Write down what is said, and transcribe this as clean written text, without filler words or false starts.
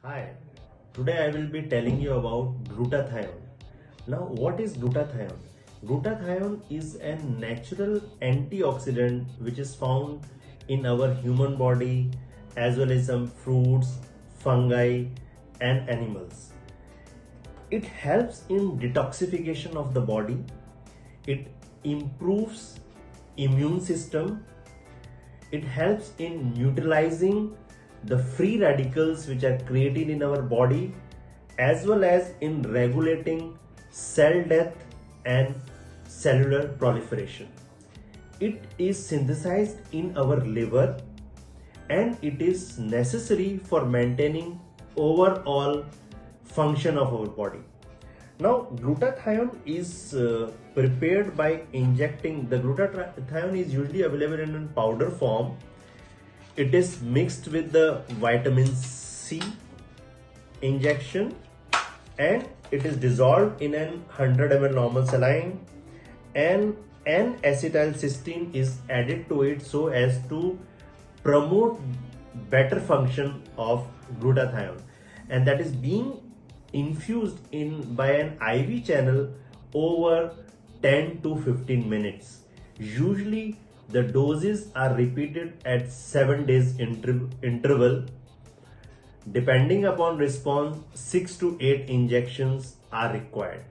Hi, today I will be telling you about glutathione. Now, what is glutathione? Glutathione is a natural antioxidant which is found in our human body as well as some fruits, fungi, and animals. It helps in detoxification of the body. It improves immune system. It helps in neutralizing the free radicals which are created in our body, as well as in regulating cell death and cellular proliferation. It is synthesized in our liver and it is necessary for maintaining overall function of our body. Now, glutathione is prepared by injecting. The glutathione is usually available in powder form. It is mixed with the vitamin C injection and it is dissolved in an 100 ml normal saline, and N-acetyl cysteine is added to it so as to promote better function of glutathione, and that is being infused in by an IV channel over 10 to 15 minutes. Usually the doses are repeated at 7 days interval. Depending upon response, 6 to 8 injections are required.